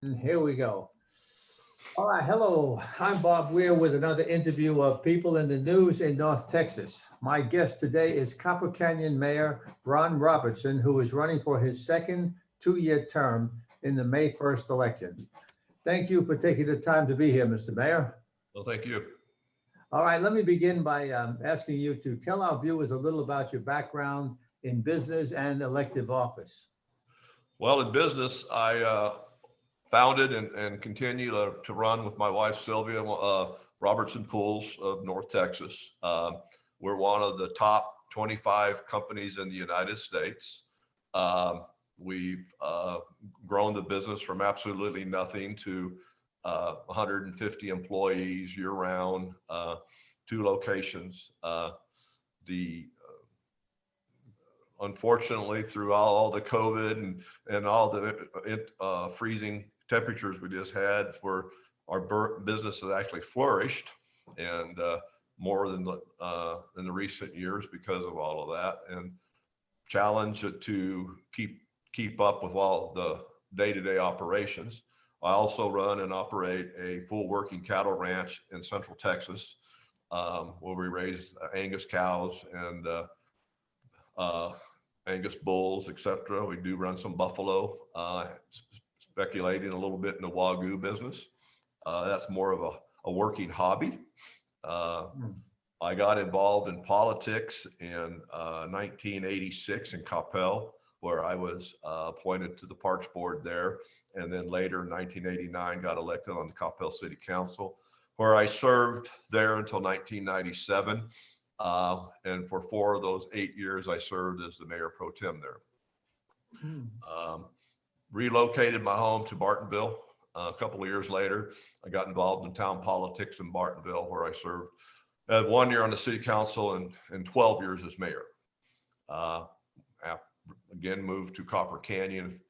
And here we go. All right, hello. I'm Bob Weir with another interview of People in the News in North Texas. My guest today is Copper Canyon Mayor Ron Robertson, who is running for his second two-year term in the May 1st election. Thank you for taking the time to be here, Mr. Mayor. Well, thank you. All right, let me begin by asking you to tell our viewers a little about your background in business and elective office. Well, in business, I founded and continue to run with my wife, Sylvia, Robertson Pools of North Texas. We're one of the top 25 companies in the United States. We've grown the business from absolutely nothing to 150 employees year round, 2 locations. Unfortunately, through all the COVID and all the freezing temperatures we just had, where our business has actually flourished and more than in the recent years because of all of that, and challenge to keep up with all the day-to-day operations. I also run and operate a full working cattle ranch in Central Texas, where we raise Angus cows and Angus bulls, etc. We do run some buffalo, speculating a little bit in the Wagyu business. That's more of a working hobby. I got involved in politics in 1986 in Coppell, where I was appointed to the Parks Board there. And then later in 1989, got elected on the Coppell City Council, where I served there until 1997. And for 4 of those 8 years, I served as the mayor pro tem there. Relocated my home to Bartonville. A couple of years later, I got involved in town politics in Bartonville, where I served 1 year on the city council and 12 years as mayor. Again, moved to Copper Canyon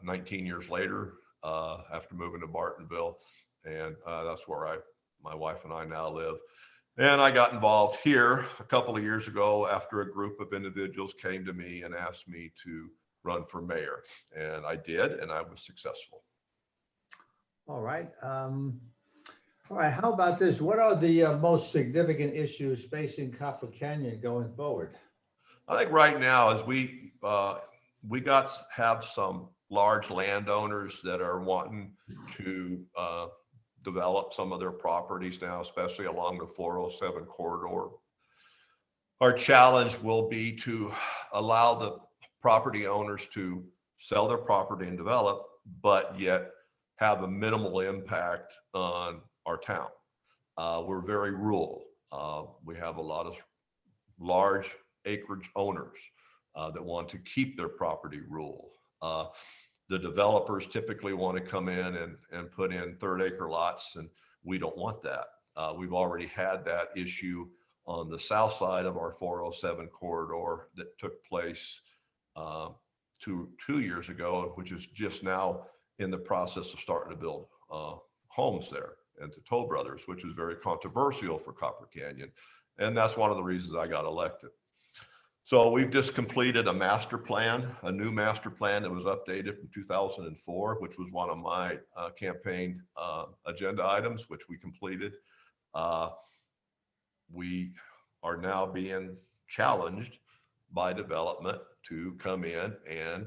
19 years later after moving to Bartonville. And that's where my wife and I now live. And I got involved here a couple of years ago after a group of individuals came to me and asked me to run for mayor. And I did, and I was successful. All right. All right. How about this? What are the most significant issues facing Copper Canyon going forward? I think right now is we have some large landowners that are wanting to develop some of their properties now, especially along the 407 corridor. Our challenge will be to allow the property owners to sell their property and develop, but yet have a minimal impact on our town. We're very rural. We have a lot of large acreage owners that want to keep their property rural. The developers typically want to come in and put in 3rd-acre lots, and we don't want that. We've already had that issue on the south side of our 407 corridor that took place 2 years ago, which is just now in the process of starting to build homes there, and to Toll Brothers, which is very controversial for Copper Canyon. And that's one of the reasons I got elected. So we've just completed a master plan, a new master plan that was updated from 2004, which was one of my campaign agenda items, which we completed. We are now being challenged by development to come in and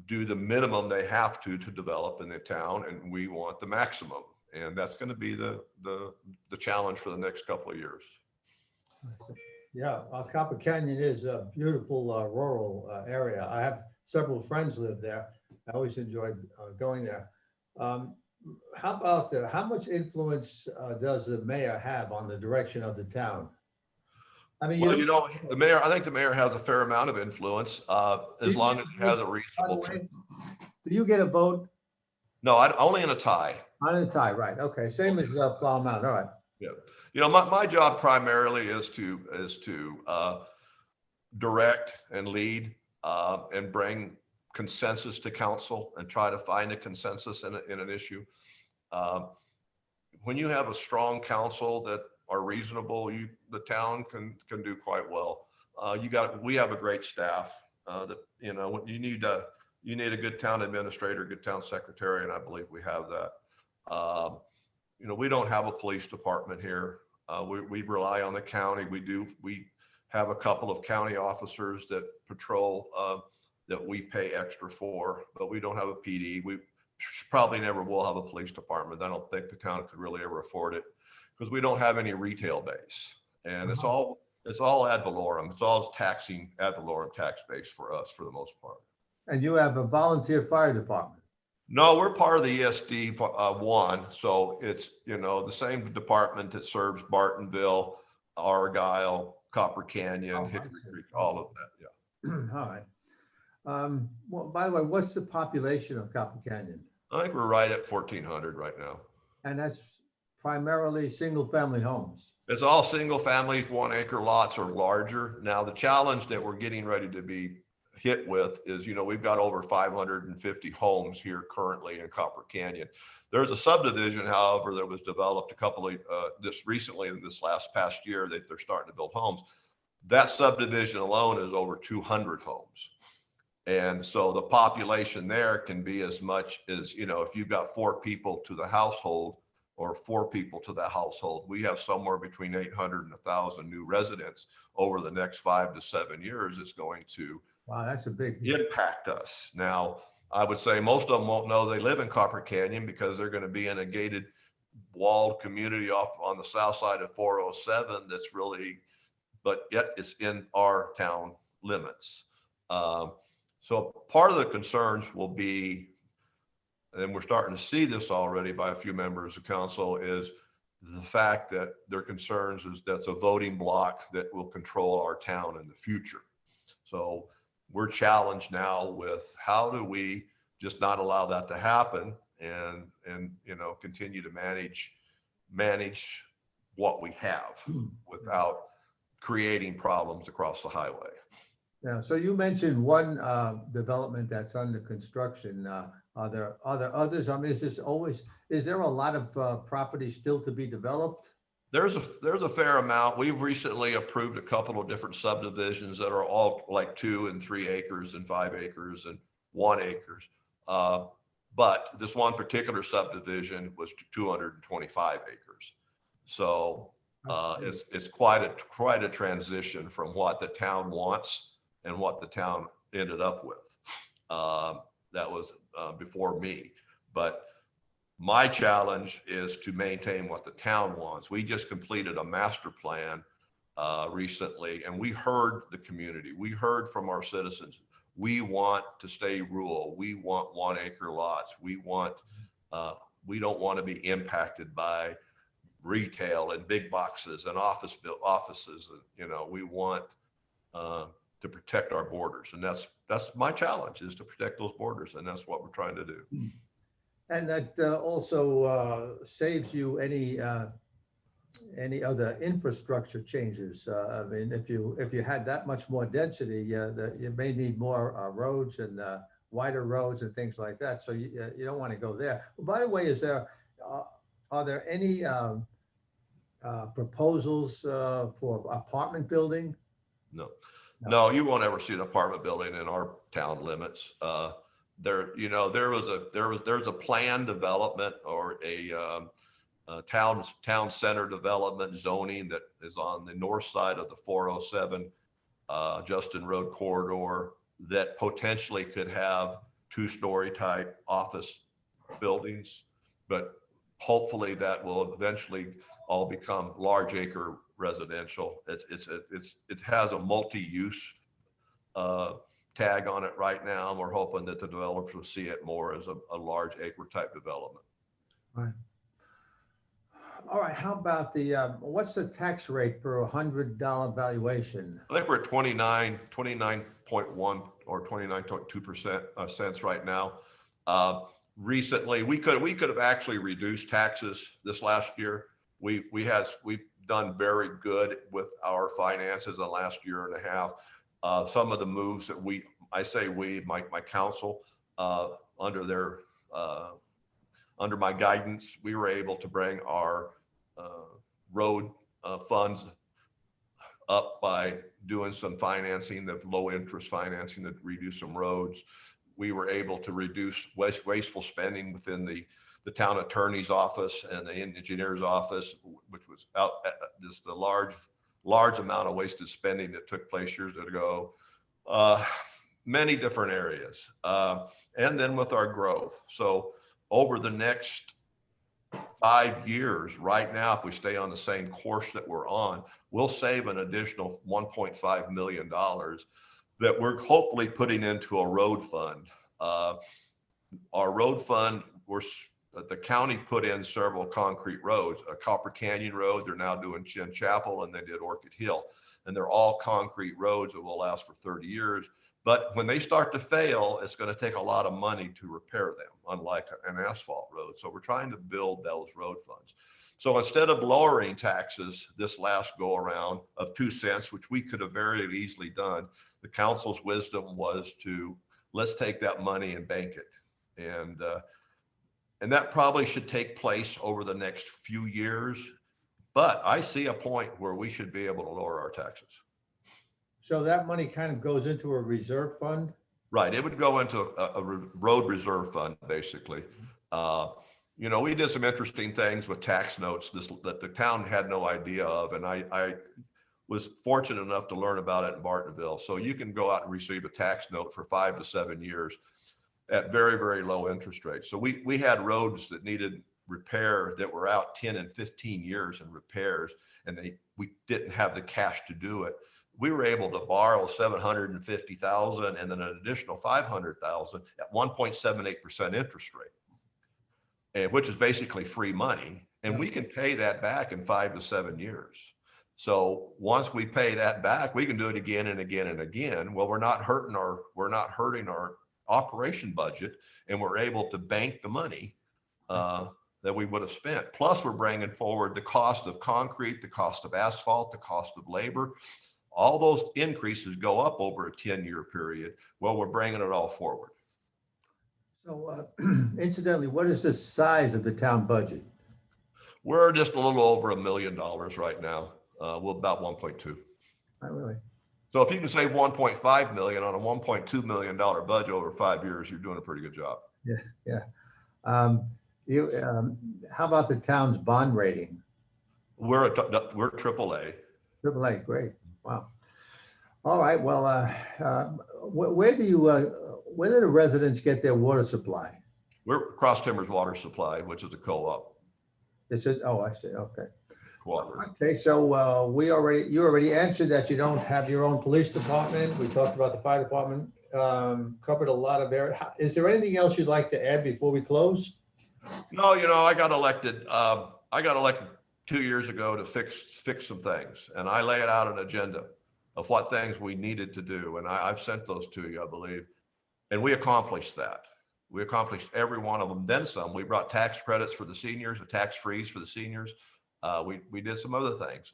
do the minimum they have to develop in the town, and we want the maximum. And that's going to be the challenge for the next couple of years. Yeah, Copper Canyon is a beautiful rural area. I have several friends live there. I always enjoyed going there. How about how much influence does the mayor have on the direction of the town? I mean, well, the mayor, I think the mayor has a fair amount of influence as long as he has a reasonable. Do you get a vote? No, only in a tie. On a tie, right? Okay, same as Flower Mountain. All right. Yeah, my job primarily is to direct and lead and bring consensus to council and try to find a consensus in an issue. When you have a strong council that are reasonable, the town can do quite well. We have a great staff that you you need a good town administrator, good town secretary, and I believe we have that. We don't have a police department here. We rely on the county. We have a couple of county officers that patrol that we pay extra for, but we don't have a PD. We probably never will have a police department. I don't think the town could really ever afford it because we don't have any retail base, and it's all ad valorem. It's all taxing ad valorem tax base for us for the most part. And you have a volunteer fire department? No, we're part of the ESD 1, so it's the same department that serves Bartonville, Argyle, Copper Canyon, Hickory Creek, all of that. Yeah. All right. Well, by the way, what's the population of Copper Canyon? I think we're right at 1,400 right now. And that's primarily single-family homes? It's all single families, 1-acre lots or larger. Now, the challenge that we're getting ready to be hit with is, we've got over 550 homes here currently in Copper Canyon. There's a subdivision, however, that was developed a couple of this recently in this past year that they're starting to build homes. That subdivision alone is over 200 homes. And so the population there can be as much as, if you've got 4 people to the household or 4 people to the household, we have somewhere between 800 and 1,000 new residents over the next 5 to 7 years. It's going to Wow, that's a big impact us. Now, I would say most of them won't know they live in Copper Canyon because they're going to be in a gated walled community off on the south side of 407 that's really, but yet it's in our town limits. So part of the concerns will be, and we're starting to see this already by a few members of council, is the fact that their concerns is that's a voting bloc that will control our town in the future. So we're challenged now with how do we just not allow that to happen and continue to manage what we have without creating problems across the highway. Yeah, so you mentioned one development that's under construction. Are there others? I mean, is there a lot of property still to be developed? There's a fair amount. We've recently approved a couple of different subdivisions that are all like 2 and 3 acres and 5 acres and 1 acres. But this one particular subdivision was 225 acres. So it's quite a transition from what the town wants and what the town ended up with. That was before me. But my challenge is to maintain what the town wants. We just completed a master plan recently, and we heard the community. We heard from our citizens. We want to stay rural. We want 1-acre lots. We don't want to be impacted by retail and big boxes and offices. We want to protect our borders, and that's my challenge, is to protect those borders, and that's what we're trying to do. And that also saves you any other infrastructure changes. I mean, if you had that much more density, you may need more roads and wider roads and things like that. So you don't want to go there. By the way, are there any proposals for apartment building? No, you won't ever see an apartment building in our town limits. There's a planned development or a town center development zoning that is on the north side of the 407 Justin Road corridor that potentially could have 2-story type office buildings, but hopefully that will eventually all become large acre residential. It has a multi-use tag on it right now. We're hoping that the developers will see it more as a large acre type development. Right. All right. How about what's the tax rate per $100 valuation? I think we're at 29.1 or 29.2% cents right now. Recently, we could have actually reduced taxes this last year. We've done very good with our finances in the last year and a half. Some of the moves that my council, under my guidance, we were able to bring our road funds up by doing some financing, the low interest financing, to redo some roads. we were able to reduce wasteful spending within the town attorney's office and the engineer's office, which was out just the large amount of wasted spending that took place years ago. Many different areas. And then with our growth. So over the next 5 years, right now, if we stay on the same course that we're on, we'll save an additional $1.5 million that we're hopefully putting into a road fund. Our road fund, the county put in several concrete roads, a Copper Canyon Road, they're now doing Chin Chapel, and they did Orchid Hill. And they're all concrete roads that will last for 30 years. But when they start to fail, it's going to take a lot of money to repair them, unlike an asphalt road. So we're trying to build those road funds. So instead of lowering taxes this last go around of 2 cents, which we could have very easily done, the council's wisdom was to let's take that money and bank it. And that probably should take place over the next few years. But I see a point where we should be able to lower our taxes. So that money kind of goes into a reserve fund? Right. It would go into a road reserve fund, basically. You know, we did some interesting things with tax notes that the town had no idea of. And I was fortunate enough to learn about it in Bartonville. So you can go out and receive a tax note for 5 to 7 years at very, very low interest rates. So we had roads that needed repair that were out 10 and 15 years in repairs, and we didn't have the cash to do it. We were able to borrow $750,000 and then an additional $500,000 at 1.78% interest rate, and which is basically free money. And we can pay that back in 5 to 7 years. So once we pay that back, we can do it again and again and again. Well, we're not hurting our operation budget, and we're able to bank the money that we would have spent. Plus, we're bringing forward the cost of concrete, the cost of asphalt, the cost of labor. All those increases go up over a 10-year period. Well, we're bringing it all forward. So incidentally, what is the size of the town budget? We're just a little over $1 million right now. We're about 1.2. Not really. So if you can save 1.5 million on a $1.2 million budget over 5 years, you're doing a pretty good job. Yeah. How about the town's bond rating? We're AAA. AAA, great. Wow. All right. Well, where do the residents get their water supply? We're Cross Timbers Water Supply, which is a co-op. This is, oh, I see. Okay. Cooperative. Okay. So you already answered that you don't have your own police department. We talked about the fire department, covered a lot of area. Is there anything else you'd like to add before we close? No, you know, I got elected 2 years ago to fix some things, and I laid out an agenda of what things we needed to do, and I've sent those to you, I believe, and we accomplished that. We accomplished every one of them, then some. We brought tax credits for the seniors, a tax freeze for the seniors. We did some other things.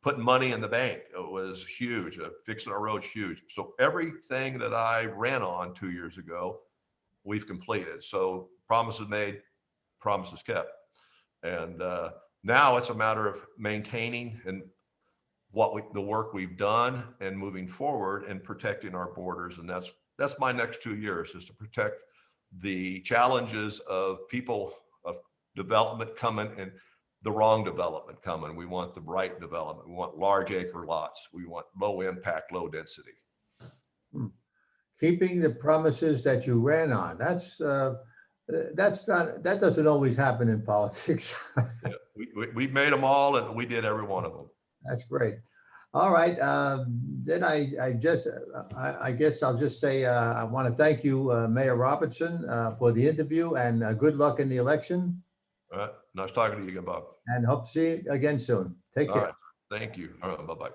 Putting money in the bank, it was huge. Fixing our roads, huge. So everything that I ran on 2 years ago, we've completed. So promises made, promises kept. And now it's a matter of maintaining and the work we've done and moving forward and protecting our borders. And that's my next 2 years, is to protect the challenges of people, of development coming and the wrong development coming. We want the right development. We want large acre lots. We want low impact, low density. Keeping the promises that you ran on. That doesn't always happen in politics. Yeah, we made them all, and we did every one of them. That's great. All right. Then I guess I'll just say I want to thank you, Mayor Robertson, for the interview, and good luck in the election. All right. Nice talking to you again, Bob. And hope to see you again soon. Take care. All right. Thank you. All right. Bye-bye.